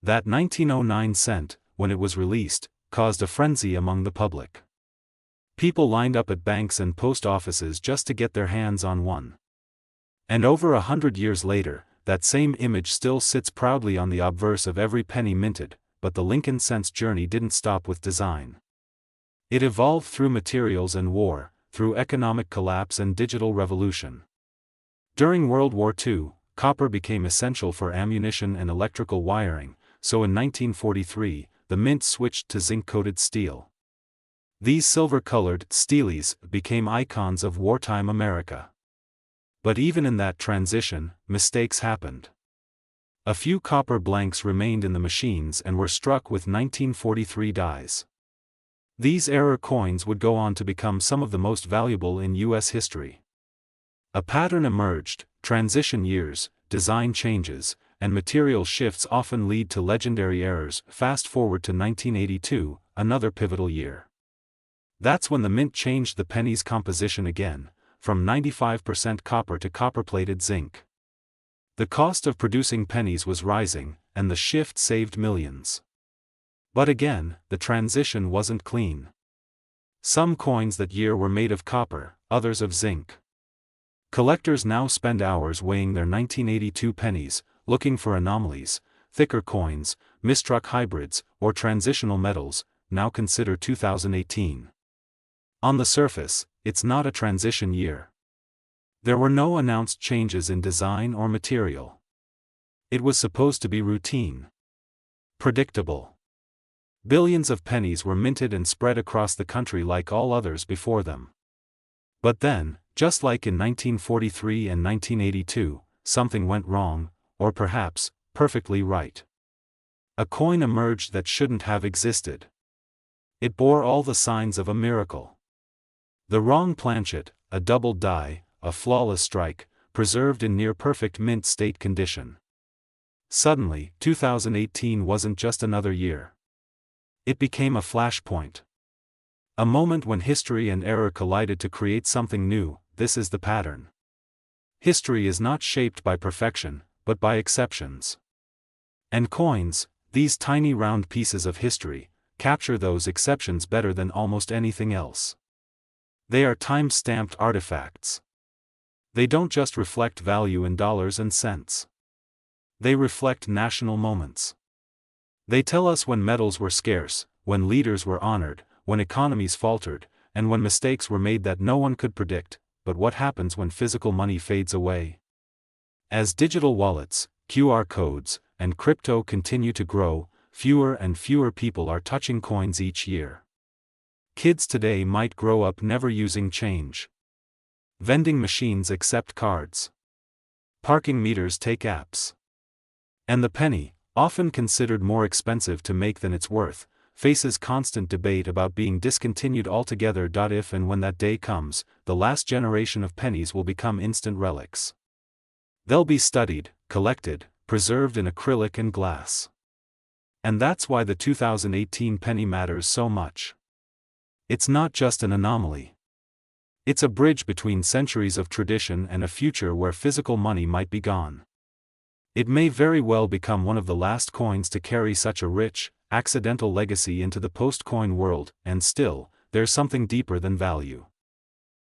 That 1909 cent, when it was released, caused a frenzy among the public. People lined up at banks and post offices just to get their hands on one. And over 100 years later, that same image still sits proudly on the obverse of every penny minted, but the Lincoln cent's journey didn't stop with design. It evolved through materials and war, through economic collapse and digital revolution. During World War II, copper became essential for ammunition and electrical wiring, so in 1943, the mint switched to zinc-coated steel. These silver-colored steelies became icons of wartime America. But even in that transition, mistakes happened. A few copper blanks remained in the machines and were struck with 1943 dies. These error coins would go on to become some of the most valuable in U.S. history. A pattern emerged: transition years, design changes, and material shifts often lead to legendary errors. Fast forward to 1982, another pivotal year. That's when the mint changed the penny's composition again, from 95% copper to copper-plated zinc. The cost of producing pennies was rising, and the shift saved millions. But again, the transition wasn't clean. Some coins that year were made of copper, others of zinc. Collectors now spend hours weighing their 1982 pennies, looking for anomalies, thicker coins, mistruck hybrids, or transitional metals. Now consider 2018. On the surface, it's not a transition year. There were no announced changes in design or material. It was supposed to be routine. Predictable. Billions of pennies were minted and spread across the country like all others before them. But then, just like in 1943 and 1982, something went wrong, or perhaps, perfectly right. A coin emerged that shouldn't have existed. It bore all the signs of a miracle. The wrong planchet, a doubled die, a flawless strike, preserved in near-perfect mint state condition. Suddenly, 2018 wasn't just another year. It became a flashpoint. A moment when history and error collided to create something new. This is the pattern. History is not shaped by perfection, but by exceptions. And coins, these tiny round pieces of history, capture those exceptions better than almost anything else. They are time-stamped artifacts. They don't just reflect value in dollars and cents. They reflect national moments. They tell us when metals were scarce, when leaders were honored, when economies faltered, and when mistakes were made that no one could predict. But what happens when physical money fades away? As digital wallets, QR codes, and crypto continue to grow, fewer and fewer people are touching coins each year. Kids today might grow up never using change. Vending machines accept cards. Parking meters take apps. And the penny, often considered more expensive to make than it's worth, faces constant debate about being discontinued altogether. If and when that day comes, the last generation of pennies will become instant relics. They'll be studied, collected, preserved in acrylic and glass. And that's why the 2018 penny matters so much. It's not just an anomaly. It's a bridge between centuries of tradition and a future where physical money might be gone. It may very well become one of the last coins to carry such a rich, accidental legacy into the post-coin world, and still, there's something deeper than value.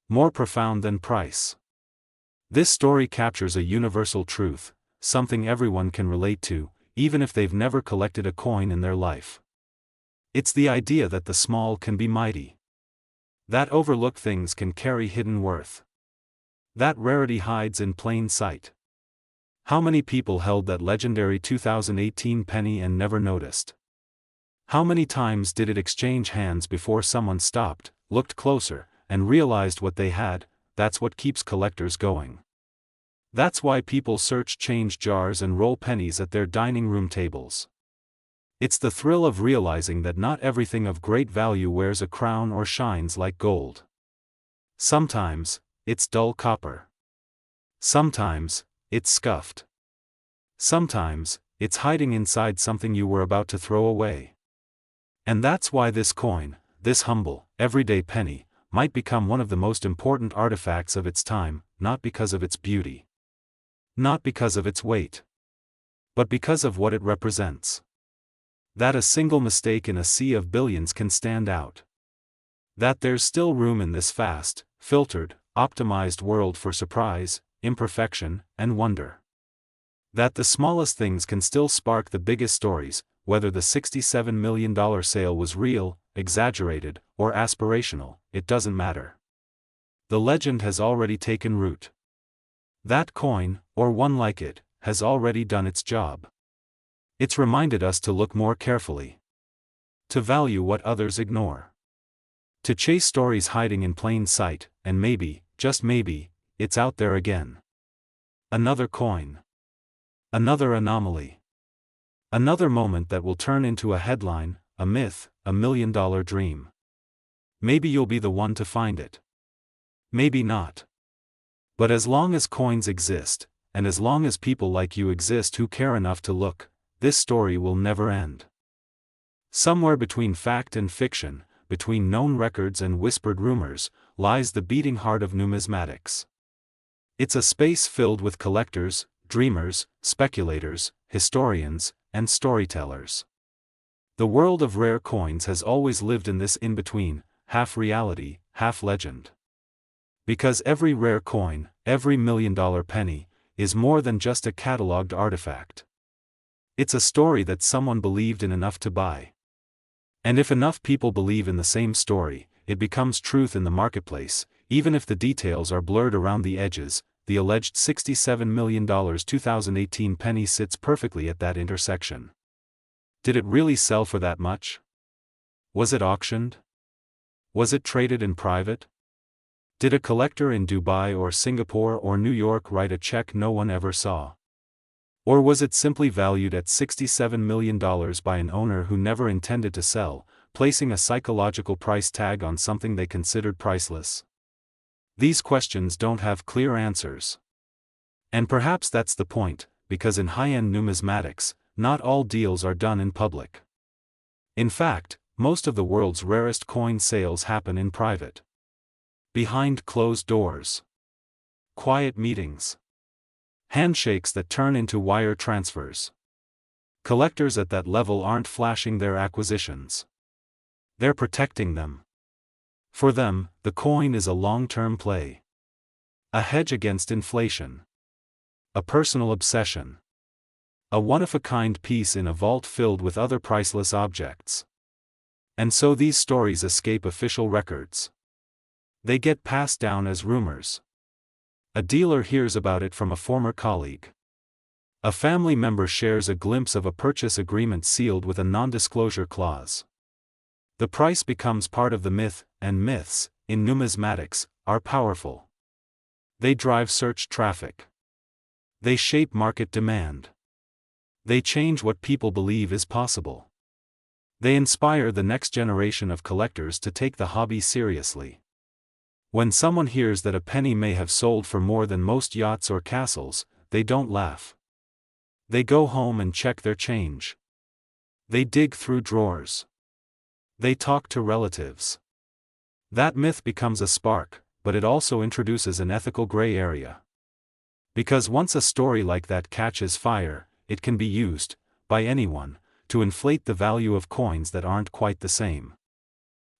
More profound than price. This story captures a universal truth, something everyone can relate to, even if they've never collected a coin in their life. It's the idea that the small can be mighty. That overlooked things can carry hidden worth. That rarity hides in plain sight. How many people held that legendary 2018 penny and never noticed? How many times did it exchange hands before someone stopped, looked closer, and realized what they had? That's what keeps collectors going. That's why people search change jars and roll pennies at their dining room tables. It's the thrill of realizing that not everything of great value wears a crown or shines like gold. Sometimes, it's dull copper. Sometimes, it's scuffed. Sometimes, it's hiding inside something you were about to throw away. And that's why this coin, this humble, everyday penny, might become one of the most important artifacts of its time, not because of its beauty. Not because of its weight. But because of what it represents. That a single mistake in a sea of billions can stand out. That there's still room in this fast, filtered, optimized world for surprise, imperfection, and wonder. That the smallest things can still spark the biggest stories, whether the $67 million sale was real, exaggerated, or aspirational, it doesn't matter. The legend has already taken root. That coin, or one like it, has already done its job. It's reminded us to look more carefully. To value what others ignore. To chase stories hiding in plain sight, and maybe, just maybe, it's out there again. Another coin. Another anomaly. Another moment that will turn into a headline, a myth, a million-dollar dream. Maybe you'll be the one to find it. Maybe not. But as long as coins exist, and as long as people like you exist who care enough to look, this story will never end. Somewhere between fact and fiction, between known records and whispered rumors, lies the beating heart of numismatics. It's a space filled with collectors, dreamers, speculators, historians, and storytellers. The world of rare coins has always lived in this in-between, half reality, half legend. Because every rare coin, every $1 million penny, is more than just a catalogued artifact. It's a story that someone believed in enough to buy. And if enough people believe in the same story, it becomes truth in the marketplace, even if the details are blurred around the edges. The alleged $67 million 2018 penny sits perfectly at that intersection. Did it really sell for that much? Was it auctioned? Was it traded in private? Did a collector in Dubai or Singapore or New York write a check no one ever saw? Or was it simply valued at $67 million by an owner who never intended to sell, placing a psychological price tag on something they considered priceless? These questions don't have clear answers. And perhaps that's the point, because in high-end numismatics, not all deals are done in public. In fact, most of the world's rarest coin sales happen in private. Behind closed doors. Quiet meetings. Handshakes that turn into wire transfers. Collectors at that level aren't flashing their acquisitions. They're protecting them. For them, the coin is a long-term play. A hedge against inflation. A personal obsession. A one-of-a-kind piece in a vault filled with other priceless objects. And so these stories escape official records. They get passed down as rumors. A dealer hears about it from a former colleague. A family member shares a glimpse of a purchase agreement sealed with a non-disclosure clause. The price becomes part of the myth, and myths, in numismatics, are powerful. They drive search traffic. They shape market demand. They change what people believe is possible. They inspire the next generation of collectors to take the hobby seriously. When someone hears that a penny may have sold for more than most yachts or castles, they don't laugh. They go home and check their change. They dig through drawers. They talk to relatives. That myth becomes a spark, but it also introduces an ethical gray area. Because once a story like that catches fire, it can be used, by anyone, to inflate the value of coins that aren't quite the same.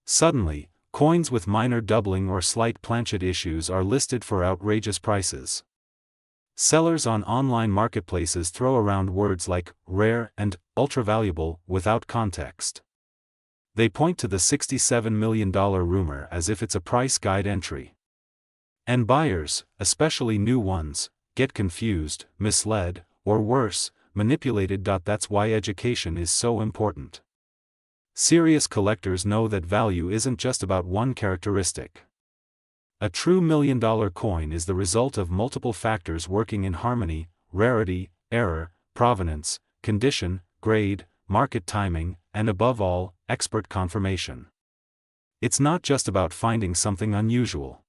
Suddenly, coins with minor doubling or slight planchet issues are listed for outrageous prices. Sellers on online marketplaces throw around words like rare and ultra-valuable without context. They point to the $67 million rumor as if it's a price guide entry. And buyers, especially new ones, get confused, misled, or worse, manipulated. That's why education is so important. Serious collectors know that value isn't just about one characteristic. A true $1 million coin is the result of multiple factors working in harmony: rarity, error, provenance, condition, grade, market timing, and above all, expert confirmation. It's not just about finding something unusual.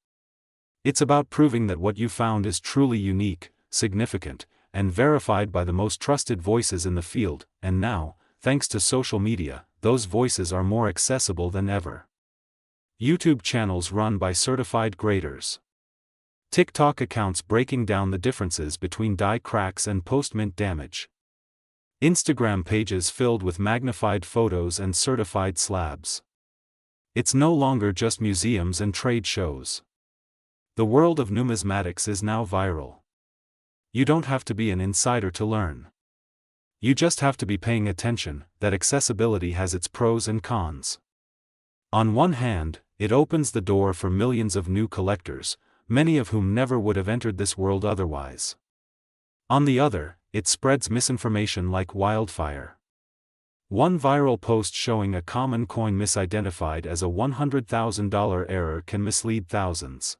It's about proving that what you found is truly unique, significant, and verified by the most trusted voices in the field. And now, thanks to social media, those voices are more accessible than ever. YouTube channels run by certified graders. TikTok accounts breaking down the differences between die cracks and post-mint damage. Instagram pages filled with magnified photos and certified slabs. It's no longer just museums and trade shows. The world of numismatics is now viral. You don't have to be an insider to learn. You just have to be paying attention. That accessibility has its pros and cons. On one hand, it opens the door for millions of new collectors, many of whom never would have entered this world otherwise. On the other, it spreads misinformation like wildfire. One viral post showing a common coin misidentified as a $100,000 error can mislead thousands.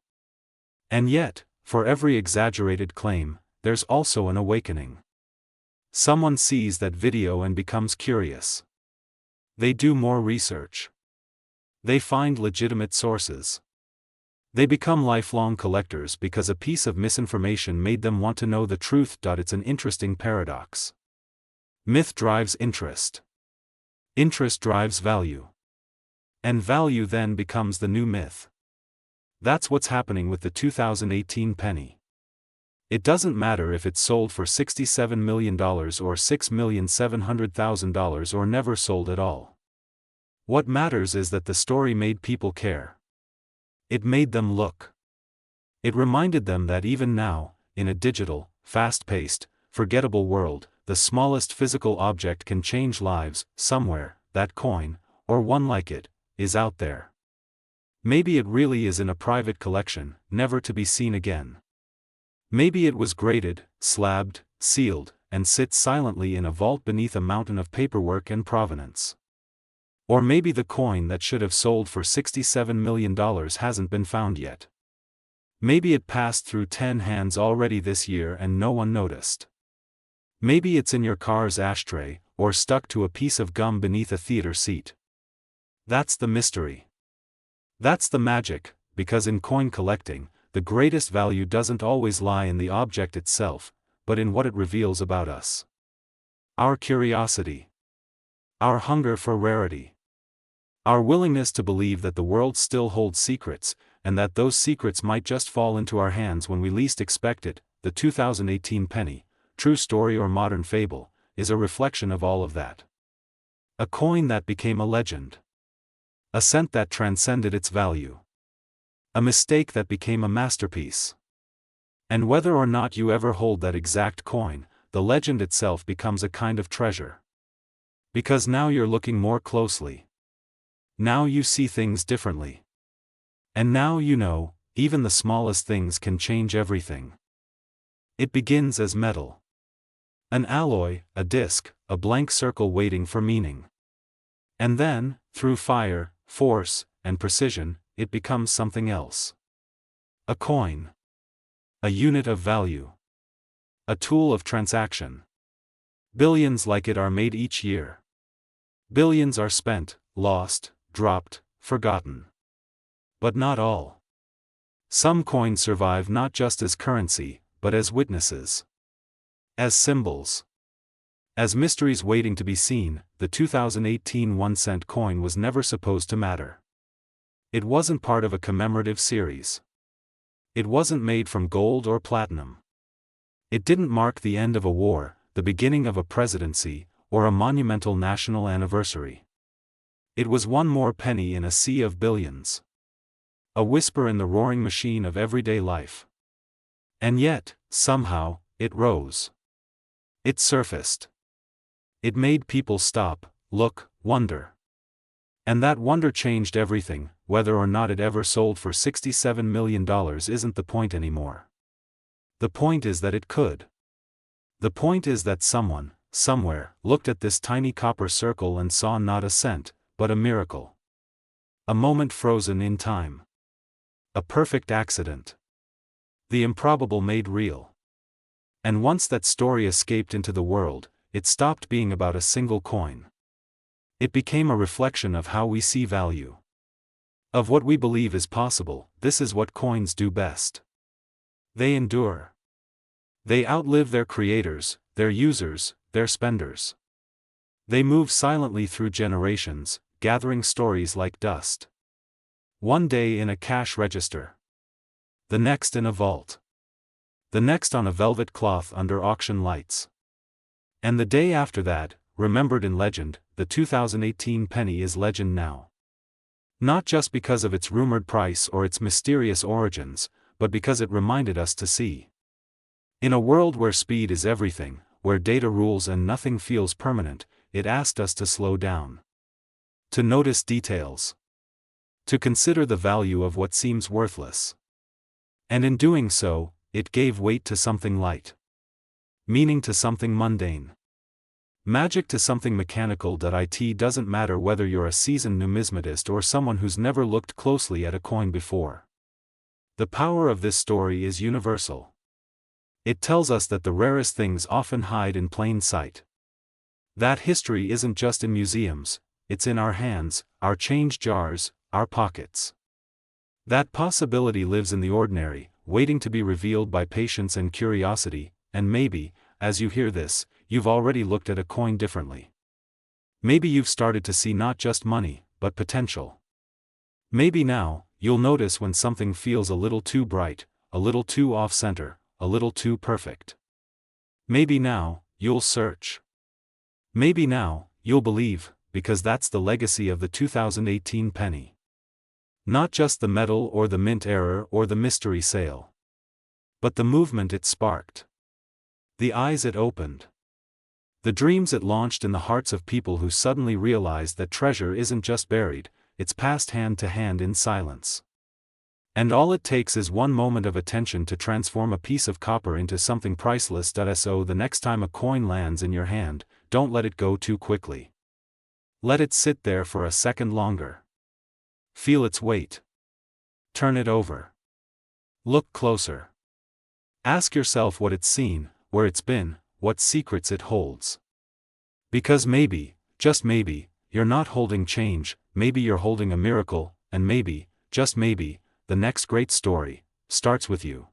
And yet, for every exaggerated claim, there's also an awakening. Someone sees that video and becomes curious. They do more research. They find legitimate sources. They become lifelong collectors because a piece of misinformation made them want to know the truth. It's an interesting paradox. Myth drives interest. Interest drives value. And value then becomes the new myth. That's what's happening with the 2018 penny. It doesn't matter if it's sold for $67 million or $6,700,000 or never sold at all. What matters is that the story made people care. It made them look. It reminded them that even now, in a digital, fast-paced, forgettable world, the smallest physical object can change lives. Somewhere, that coin, or one like it, is out there. Maybe it really is in a private collection, never to be seen again. Maybe it was graded, slabbed, sealed, and sits silently in a vault beneath a mountain of paperwork and provenance. Or maybe the coin that should have sold for $67 million hasn't been found yet. Maybe it passed through 10 hands already this year and no one noticed. Maybe it's in your car's ashtray, or stuck to a piece of gum beneath a theater seat. That's the mystery. That's the magic, because in coin collecting, the greatest value doesn't always lie in the object itself, but in what it reveals about us. Our curiosity. Our hunger for rarity. Our willingness to believe that the world still holds secrets, and that those secrets might just fall into our hands when we least expect it. The 2018 penny, true story or modern fable, is a reflection of all of that. A coin that became a legend. A cent that transcended its value. A mistake that became a masterpiece. And whether or not you ever hold that exact coin, the legend itself becomes a kind of treasure. Because now you're looking more closely. Now you see things differently. And now you know, even the smallest things can change everything. It begins as metal. An alloy, a disc, a blank circle waiting for meaning. And then, through fire, force, and precision, it becomes something else. A coin. A unit of value. A tool of transaction. Billions like it are made each year. Billions are spent, lost, dropped, forgotten. But not all. Some coins survive not just as currency, but as witnesses. As symbols. As mysteries waiting to be seen. The 2018 1-cent coin was never supposed to matter. It wasn't part of a commemorative series. It wasn't made from gold or platinum. It didn't mark the end of a war, the beginning of a presidency, or a monumental national anniversary. It was one more penny in a sea of billions. A whisper in the roaring machine of everyday life. And yet, somehow, it rose. It surfaced. It made people stop, look, wonder. And that wonder changed everything. Whether or not it ever sold for $67 million isn't the point anymore. The point is that it could. The point is that someone, somewhere, looked at this tiny copper circle and saw not a cent, but a miracle. A moment frozen in time. A perfect accident. The improbable made real. And once that story escaped into the world, it stopped being about a single coin. It became a reflection of how we see value. Of what we believe is possible. This is what coins do best. They endure. They outlive their creators, their users, their spenders. They move silently through generations, gathering stories like dust. One day in a cash register. The next in a vault. The next on a velvet cloth under auction lights. And the day after that, remembered in legend. The 2018 penny is legend now. Not just because of its rumored price or its mysterious origins, but because it reminded us to see. In a world where speed is everything, where data rules and nothing feels permanent, it asked us to slow down. To notice details. To consider the value of what seems worthless. And in doing so, it gave weight to something light. Meaning to something mundane. Magic to something mechanical. It doesn't matter whether you're a seasoned numismatist or someone who's never looked closely at a coin before. The power of this story is universal. It tells us that the rarest things often hide in plain sight. That history isn't just in museums, it's in our hands, our change jars, our pockets. That possibility lives in the ordinary, waiting to be revealed by patience and curiosity. And maybe, as you hear this, you've already looked at a coin differently. Maybe you've started to see not just money, but potential. Maybe now, you'll notice when something feels a little too bright, a little too off-center, a little too perfect. Maybe now, you'll search. Maybe now, you'll believe, because that's the legacy of the 2018 penny. Not just the metal or the mint error or the mystery sale, but the movement it sparked. The eyes it opened. The dreams it launched in the hearts of people who suddenly realized that treasure isn't just buried, it's passed hand to hand in silence. And all it takes is one moment of attention to transform a piece of copper into something priceless. So the next time a coin lands in your hand, don't let it go too quickly. Let it sit there for a second longer. Feel its weight. Turn it over. Look closer. Ask yourself what it's seen, where it's been, what secrets it holds. Because maybe, just maybe, you're not holding change, maybe you're holding a miracle, and maybe, just maybe, the next great story starts with you.